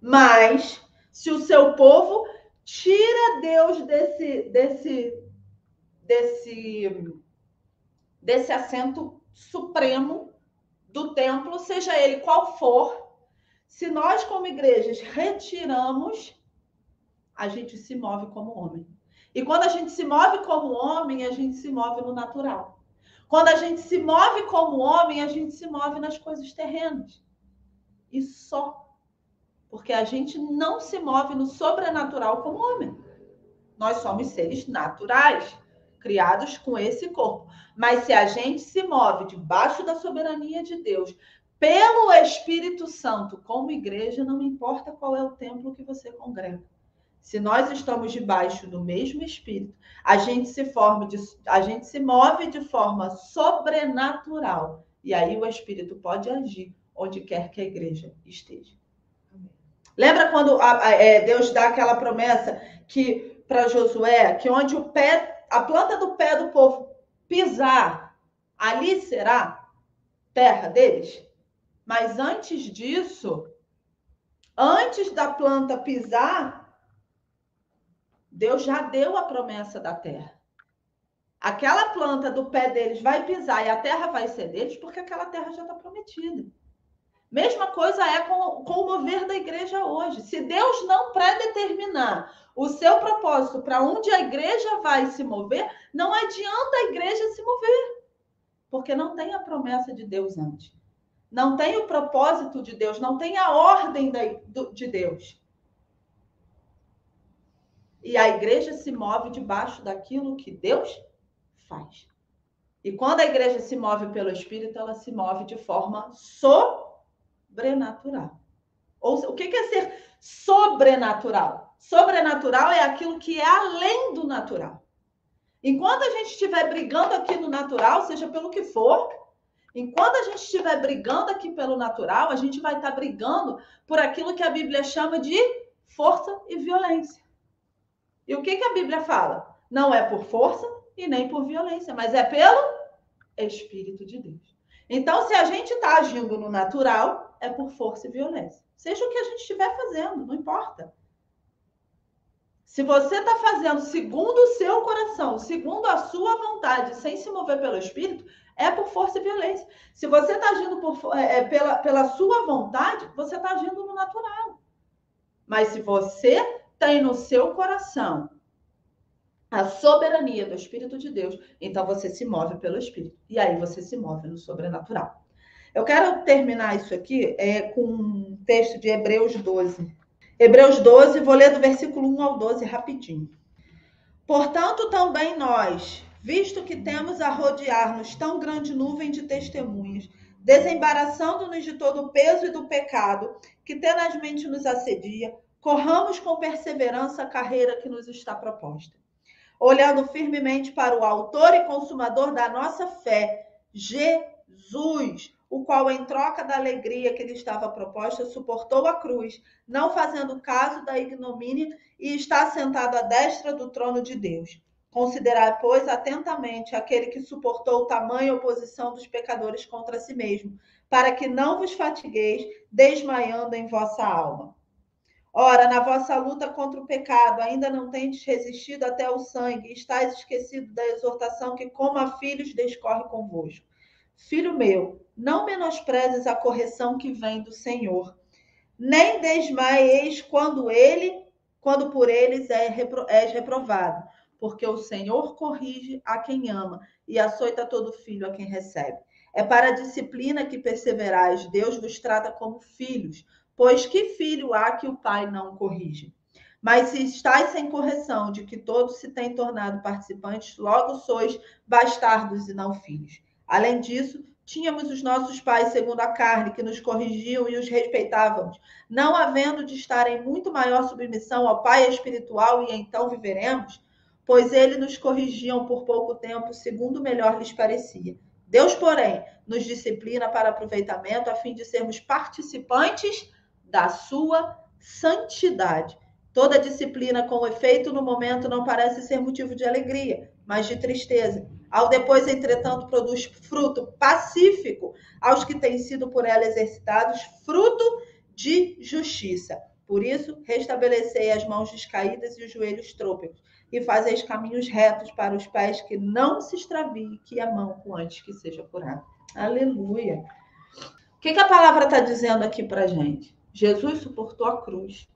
Mas, se o seu povo tira Deus desse assento supremo do templo, seja ele qual for, se nós como igrejas retiramos, a gente se move como homem. E quando a gente se move como homem, a gente se move no natural. Quando a gente se move como homem, a gente se move nas coisas terrenas. E só. Porque a gente não se move no sobrenatural como homem. Nós somos seres naturais, criados com esse corpo. Mas se a gente se move debaixo da soberania de Deus, pelo Espírito Santo, como igreja, não importa qual é o templo que você congrega. Se nós estamos debaixo do mesmo Espírito, a gente se move de forma sobrenatural. E aí o Espírito pode agir onde quer que a igreja esteja. Lembra quando Deus dá aquela promessa que para Josué, que onde a planta do pé do povo pisar, ali será terra deles? Mas antes disso, antes da planta pisar, Deus já deu a promessa da terra. Aquela planta do pé deles vai pisar e a terra vai ser deles, porque aquela terra já está prometida. Mesma coisa é com o mover da igreja hoje. Se Deus não predeterminar o seu propósito para onde a igreja vai se mover, não adianta a igreja se mover, porque não tem a promessa de Deus antes. Não tem o propósito de Deus, não tem a ordem de Deus. E a igreja se move debaixo daquilo que Deus faz. E quando a igreja se move pelo Espírito, ela se move de forma sobrenatural. O que é ser sobrenatural? Sobrenatural é aquilo que é além do natural. Enquanto a gente estiver brigando aqui no natural, seja pelo que for, enquanto a gente estiver brigando aqui pelo natural, a gente vai estar brigando por aquilo que a Bíblia chama de força e violência. E o que a Bíblia fala? Não é por força e nem por violência, mas é pelo Espírito de Deus. Então, se a gente está agindo no natural, é por força e violência. Seja o que a gente estiver fazendo, não importa. Se você está fazendo segundo o seu coração, segundo a sua vontade, sem se mover pelo Espírito, é por força e violência. Se você está agindo pela sua vontade, você está agindo no natural. Mas se você tem no seu coração a soberania do Espírito de Deus, então você se move pelo Espírito. E aí você se move no sobrenatural. Eu quero terminar isso aqui com um texto de Hebreus 12. Hebreus 12, vou ler do versículo 1 ao 12 rapidinho. Portanto, também nós, visto que temos a rodear-nos tão grande nuvem de testemunhas, desembaraçando-nos de todo o peso e do pecado que tenazmente nos assedia, corramos com perseverança a carreira que nos está proposta. Olhando firmemente para o autor e consumador da nossa fé, Jesus, o qual, em troca da alegria que lhe estava proposta, suportou a cruz, não fazendo caso da ignomínia, e está sentado à destra do trono de Deus. Considerai, pois, atentamente aquele que suportou tamanha oposição dos pecadores contra si mesmo, para que não vos fatigueis, desmaiando em vossa alma. Ora, na vossa luta contra o pecado, ainda não tendes resistido até o sangue, e estáis esquecido da exortação que, como a filhos, descorre convosco. Filho meu, não menosprezes a correção que vem do Senhor, nem desmaieis quando por eles és reprovado, porque o Senhor corrige a quem ama e açoita todo filho a quem recebe. É para a disciplina que perseverais. Deus vos trata como filhos, pois que filho há que o pai não corrige? Mas se estáis sem correção de que todos se têm tornado participantes, logo sois bastardos e não filhos. Além disso, tínhamos os nossos pais segundo a carne, que nos corrigiam e os respeitávamos, não havendo de estar em muito maior submissão ao Pai espiritual, e então viveremos? Pois eles nos corrigiam por pouco tempo, segundo melhor lhes parecia. Deus, porém, nos disciplina para aproveitamento, a fim de sermos participantes da sua santidade. Toda disciplina com efeito no momento não parece ser motivo de alegria, mas de tristeza. Ao depois, entretanto, produz fruto pacífico aos que têm sido por ela exercitados, fruto de justiça. Por isso, restabelecei as mãos descaídas e os joelhos trôpegos, e fazeis caminhos retos para os pés, que não se extravie, que a mão antes que seja curada. Aleluia. O que a palavra está dizendo aqui para gente? Jesus suportou a cruz.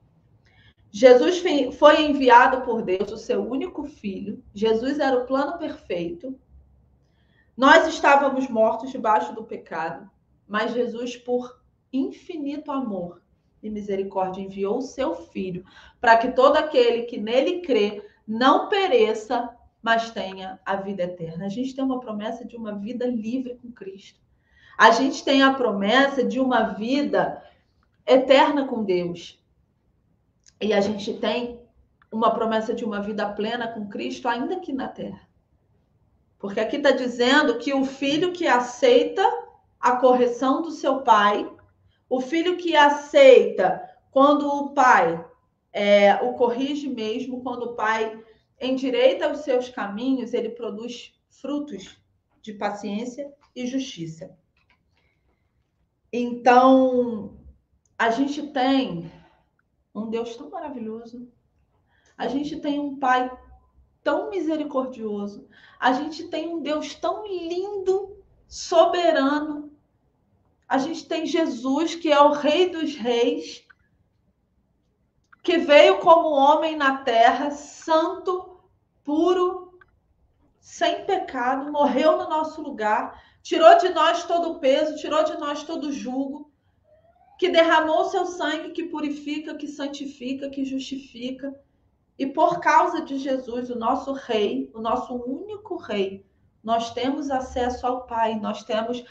Jesus foi enviado por Deus, o seu único filho. Jesus era o plano perfeito. Nós estávamos mortos debaixo do pecado, mas Jesus, por infinito amor e misericórdia, enviou o seu filho para que todo aquele que nele crê não pereça, mas tenha a vida eterna. A gente tem uma promessa de uma vida livre com Cristo. A gente tem a promessa de uma vida eterna com Deus. E a gente tem uma promessa de uma vida plena com Cristo ainda aqui na terra. Porque aqui está dizendo que o filho que aceita a correção do seu pai, o filho que aceita quando o pai o corrige mesmo, quando o pai endireita os seus caminhos, ele produz frutos de paciência e justiça. Então, a gente tem um Deus tão maravilhoso, a gente tem um pai tão misericordioso, a gente tem um Deus tão lindo, soberano, a gente tem Jesus, que é o Rei dos Reis, que veio como homem na terra, santo, puro, sem pecado, morreu no nosso lugar, tirou de nós todo o peso, tirou de nós todo o jugo, que derramou seu sangue, que purifica, que santifica, que justifica. E por causa de Jesus, o nosso Rei, o nosso único Rei, nós temos acesso ao Pai, nós temos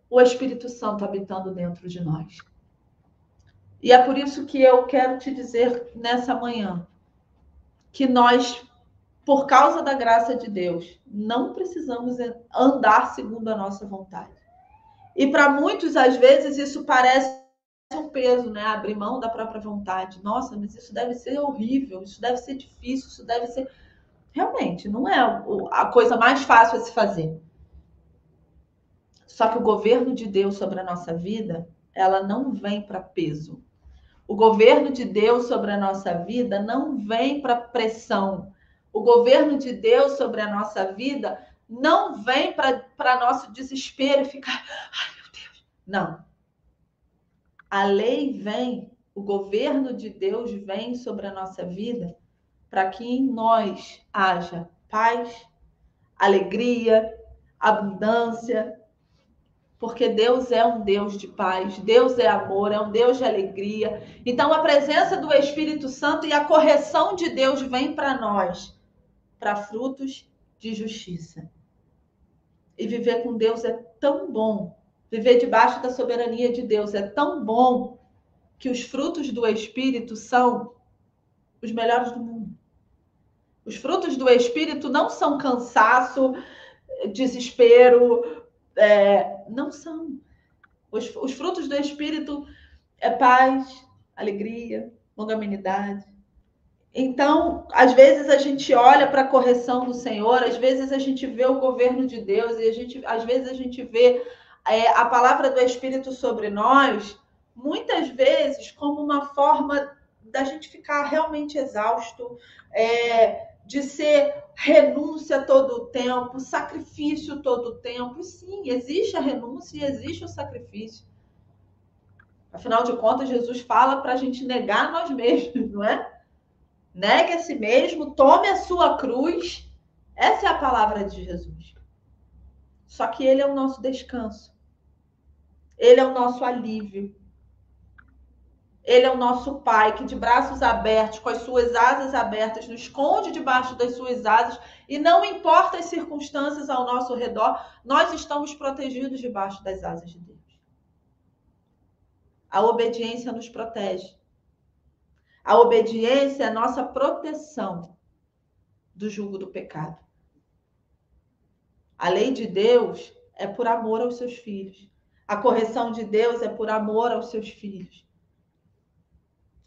o Espírito Santo habitando dentro de nós. E é por isso que eu quero te dizer nessa manhã que nós, por causa da graça de Deus, não precisamos andar segundo a nossa vontade. E para muitos, às vezes, isso parece um peso, né? Abrir mão da própria vontade. Nossa, mas isso deve ser horrível, isso deve ser difícil, isso deve ser... Realmente, não é a coisa mais fácil a se fazer. Só que o governo de Deus sobre a nossa vida, ela não vem para peso. O governo de Deus sobre a nossa vida não vem para pressão. O governo de Deus sobre a nossa vida não vem para nosso desespero e ficar... Ai, meu Deus. Não. A lei vem, o governo de Deus vem sobre a nossa vida para que em nós haja paz, alegria, abundância, porque Deus é um Deus de paz, Deus é amor, é um Deus de alegria. Então a presença do Espírito Santo e a correção de Deus vem para nós, para frutos de justiça. E viver com Deus é tão bom, viver debaixo da soberania de Deus é tão bom, que os frutos do Espírito são os melhores do mundo. Os frutos do Espírito não são cansaço, desespero, não são. Os frutos do Espírito é paz, alegria, longanimidade. Então, às vezes a gente olha para a correção do Senhor, às vezes a gente vê o governo de Deus e às vezes a gente vê a palavra do Espírito sobre nós, muitas vezes como uma forma da gente ficar realmente exausto, de ser renúncia todo o tempo, sacrifício todo o tempo. E sim, existe a renúncia e existe o sacrifício. Afinal de contas, Jesus fala para a gente negar nós mesmos, não é? Negue a si mesmo, tome a sua cruz. Essa é a palavra de Jesus. Só que ele é o nosso descanso. Ele é o nosso alívio. Ele é o nosso Pai que de braços abertos, com as suas asas abertas, nos esconde debaixo das suas asas e não importa as circunstâncias ao nosso redor, nós estamos protegidos debaixo das asas de Deus. A obediência nos protege. A obediência é a nossa proteção do jugo do pecado. A lei de Deus é por amor aos seus filhos. A correção de Deus é por amor aos seus filhos.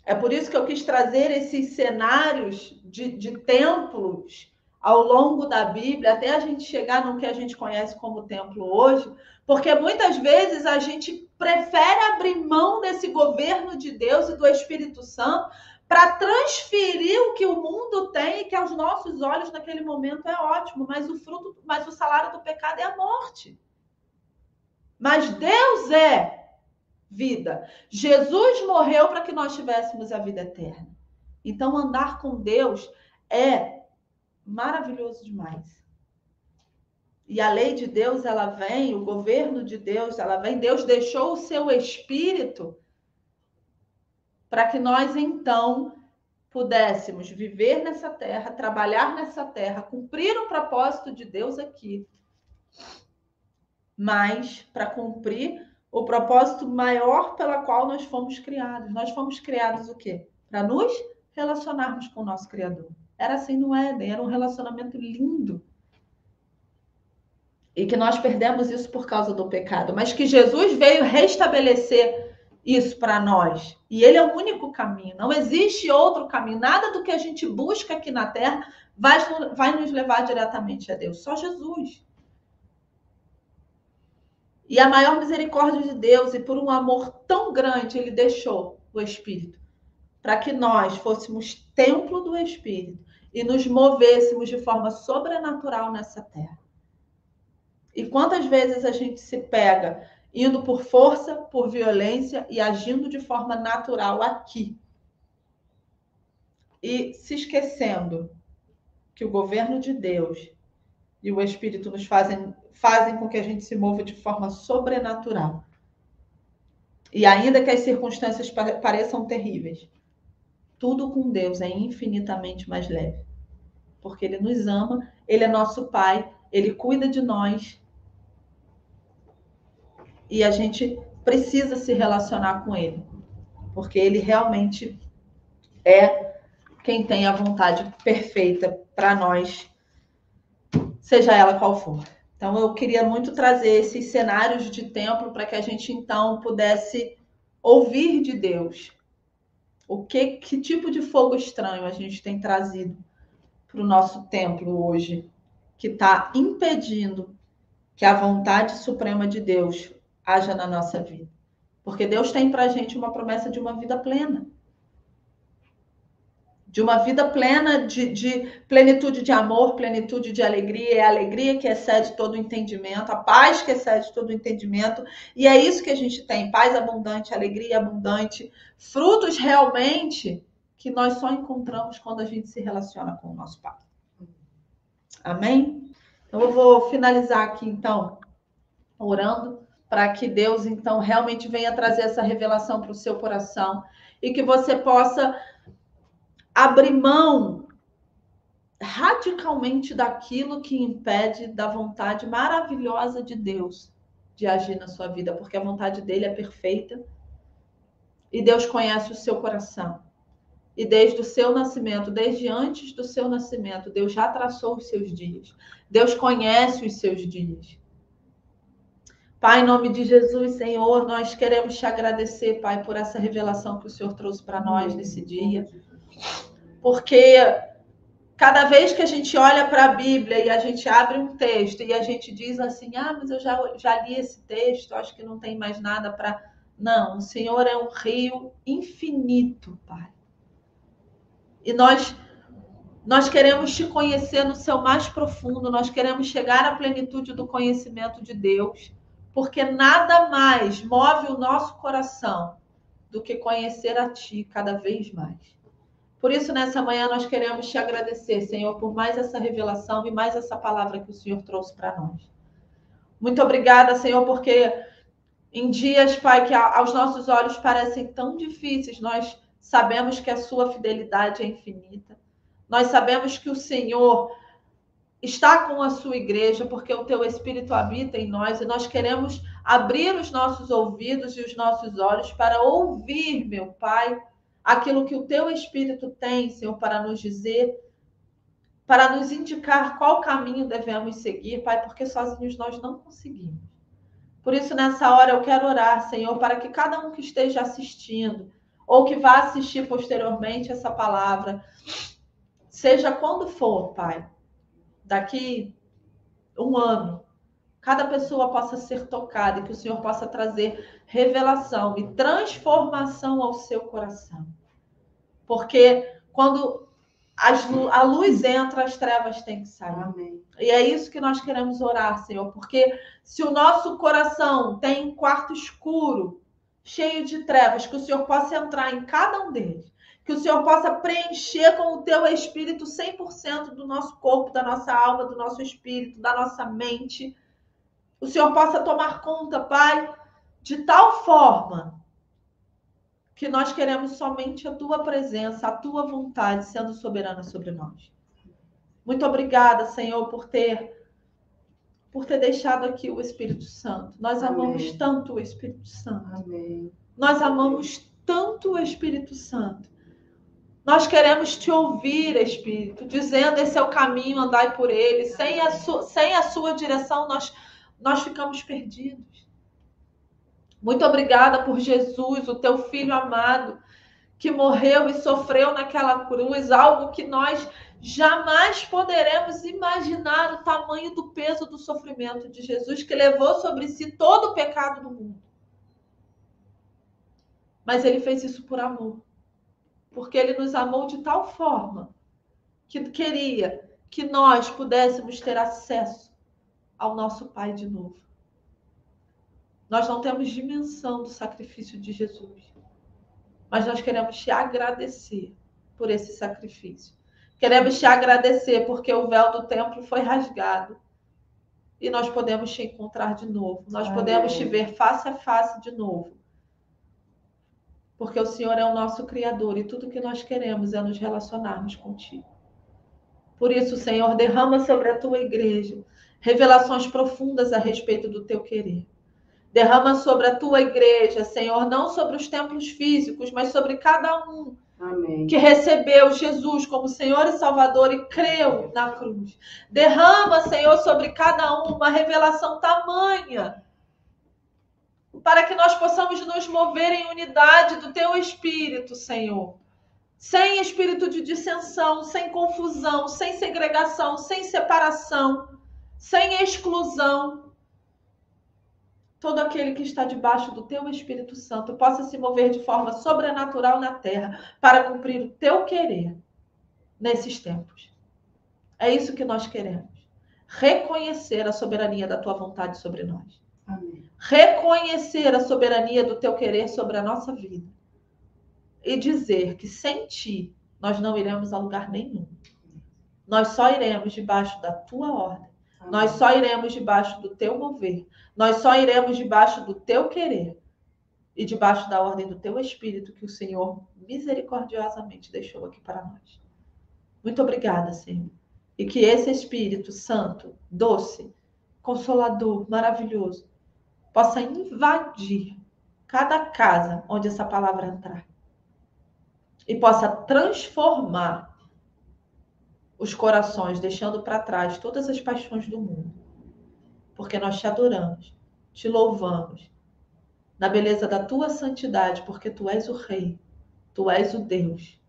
É por isso que eu quis trazer esses cenários de templos ao longo da Bíblia, até a gente chegar no que a gente conhece como templo hoje, porque muitas vezes a gente prefere abrir mão desse governo de Deus e do Espírito Santo para transferir o que o mundo tem e que aos nossos olhos naquele momento é ótimo, mas o salário do pecado é a morte. Mas Deus é vida. Jesus morreu para que nós tivéssemos a vida eterna. Então, andar com Deus é maravilhoso demais. E a lei de Deus, ela vem, o governo de Deus, ela vem. Deus deixou o seu Espírito para que nós, então, pudéssemos viver nessa terra, trabalhar nessa terra, cumprir o propósito de Deus aqui. Mas, para cumprir o propósito maior pela qual nós fomos criados. Nós fomos criados o quê? Para nos relacionarmos com o nosso Criador. Era assim no Éden, era um relacionamento lindo. E que nós perdemos isso por causa do pecado. Mas que Jesus veio restabelecer isso para nós. E ele é o único caminho. Não existe outro caminho. Nada do que a gente busca aqui na Terra vai nos levar diretamente a Deus. Só Jesus. E a maior misericórdia de Deus, e por um amor tão grande, ele deixou o Espírito, para que nós fôssemos templo do Espírito e nos movêssemos de forma sobrenatural nessa terra. E quantas vezes a gente se pega indo por força, por violência e agindo de forma natural aqui. E se esquecendo que o governo de Deus e o Espírito nos fazem com que a gente se mova de forma sobrenatural. E ainda que as circunstâncias pareçam terríveis, tudo com Deus é infinitamente mais leve. Porque Ele nos ama, Ele é nosso Pai, Ele cuida de nós. E a gente precisa se relacionar com Ele. Porque Ele realmente é quem tem a vontade perfeita para nós, seja ela qual for. Então, eu queria muito trazer esses cenários de templo para que a gente, então, pudesse ouvir de Deus. Que tipo de fogo estranho a gente tem trazido para o nosso templo hoje, que está impedindo que a vontade suprema de Deus haja na nossa vida. Porque Deus tem para a gente uma promessa de uma vida plena. De uma vida plena de plenitude de amor, plenitude de alegria, é a alegria que excede todo o entendimento, a paz que excede todo o entendimento, e é isso que a gente tem, paz abundante, alegria abundante, frutos realmente que nós só encontramos quando a gente se relaciona com o nosso Pai. Amém? Então eu vou finalizar aqui, então, orando, para que Deus, então, realmente venha trazer essa revelação para o seu coração, e que você possa abrir mão radicalmente daquilo que impede da vontade maravilhosa de Deus de agir na sua vida, porque a vontade dele é perfeita e Deus conhece o seu coração. E desde o seu nascimento, desde antes do seu nascimento, Deus já traçou os seus dias. Deus conhece os seus dias. Pai, em nome de Jesus, Senhor, nós queremos te agradecer, Pai, por essa revelação que o Senhor trouxe para nós nesse dia. Porque cada vez que a gente olha para a Bíblia e a gente abre um texto e a gente diz assim, mas eu já li esse texto, acho que não tem mais nada para... Não, o Senhor é um rio infinito, Pai. E nós queremos te conhecer no seu mais profundo, nós queremos chegar à plenitude do conhecimento de Deus, porque nada mais move o nosso coração do que conhecer a Ti cada vez mais. Por isso, nessa manhã, nós queremos te agradecer, Senhor, por mais essa revelação e mais essa palavra que o Senhor trouxe para nós. Muito obrigada, Senhor, porque em dias, Pai, que aos nossos olhos parecem tão difíceis, nós sabemos que a sua fidelidade é infinita. Nós sabemos que o Senhor está com a sua igreja, porque o teu Espírito habita em nós e nós queremos abrir os nossos ouvidos e os nossos olhos para ouvir, meu Pai, aquilo que o teu Espírito tem, Senhor, para nos dizer, para nos indicar qual caminho devemos seguir, Pai, porque sozinhos nós não conseguimos. Por isso, nessa hora, eu quero orar, Senhor, para que cada um que esteja assistindo ou que vá assistir posteriormente essa palavra, seja quando for, Pai, daqui um ano, cada pessoa possa ser tocada e que o Senhor possa trazer revelação e transformação ao seu coração. Porque quando a luz entra, as trevas têm que sair. Amém. E é isso que nós queremos orar, Senhor, porque se o nosso coração tem um quarto escuro, cheio de trevas, que o Senhor possa entrar em cada um deles, que o Senhor possa preencher com o teu Espírito 100% do nosso corpo, da nossa alma, do nosso espírito, da nossa mente. O Senhor possa tomar conta, Pai, de tal forma que nós queremos somente a tua presença, a tua vontade sendo soberana sobre nós. Muito obrigada, Senhor, por ter deixado aqui o Espírito Santo. Nós amamos tanto o Espírito Santo. Amém. Nós amamos tanto o Espírito Santo. Nós queremos te ouvir, Espírito, dizendo esse é o caminho, andai por ele. Sem a sua direção, nós ficamos perdidos. Muito obrigada por Jesus, o teu Filho amado, que morreu e sofreu naquela cruz, algo que nós jamais poderemos imaginar o tamanho do peso do sofrimento de Jesus, que levou sobre si todo o pecado do mundo. Mas ele fez isso por amor, porque ele nos amou de tal forma que queria que nós pudéssemos ter acesso ao nosso Pai de novo. Nós não temos dimensão do sacrifício de Jesus, mas nós queremos te agradecer por esse sacrifício. Queremos te agradecer porque o véu do templo foi rasgado e nós podemos te encontrar de novo. Nós podemos te ver face a face de novo. Porque o Senhor é o nosso Criador e tudo que nós queremos é nos relacionarmos contigo. Por isso, Senhor, derrama sobre a tua igreja revelações profundas a respeito do teu querer. Derrama sobre a tua igreja, Senhor, não sobre os templos físicos, mas sobre cada um. Amém. Que recebeu Jesus como Senhor e Salvador e creu na cruz. Derrama, Senhor, sobre cada um uma revelação tamanha para que nós possamos nos mover em unidade do teu Espírito, Senhor. Sem espírito de dissensão, sem confusão, sem segregação, sem separação, sem exclusão. Todo aquele que está debaixo do teu Espírito Santo possa se mover de forma sobrenatural na terra para cumprir o teu querer nesses tempos. É isso que nós queremos. Reconhecer a soberania da tua vontade sobre nós. Amém. Reconhecer a soberania do teu querer sobre a nossa vida. E dizer que sem ti nós não iremos a lugar nenhum. Nós só iremos debaixo da tua ordem. Amém. Nós só iremos debaixo do teu mover. Nós só iremos debaixo do teu querer e debaixo da ordem do teu Espírito que o Senhor misericordiosamente deixou aqui para nós. Muito obrigada, Senhor. E que esse Espírito Santo, doce, consolador, maravilhoso, possa invadir cada casa onde essa palavra entrar e possa transformar os corações, deixando para trás todas as paixões do mundo. Porque nós te adoramos, te louvamos, na beleza da tua santidade, porque tu és o Rei, tu és o Deus,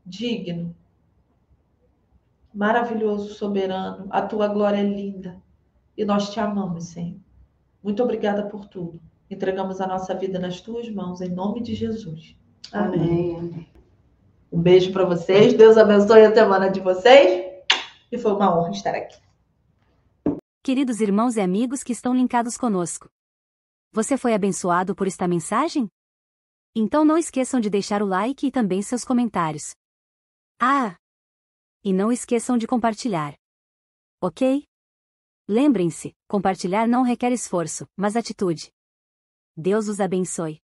digno, maravilhoso, soberano, a tua glória é linda, e nós te amamos, Senhor. Muito obrigada por tudo. Entregamos a nossa vida nas tuas mãos, em nome de Jesus. Amém. Amém. Um beijo para vocês, Deus abençoe a semana de vocês, e foi uma honra estar aqui. Queridos irmãos e amigos que estão linkados conosco, você foi abençoado por esta mensagem? Então não esqueçam de deixar o like e também seus comentários. E não esqueçam de compartilhar. Ok? Lembrem-se, compartilhar não requer esforço, mas atitude. Deus os abençoe.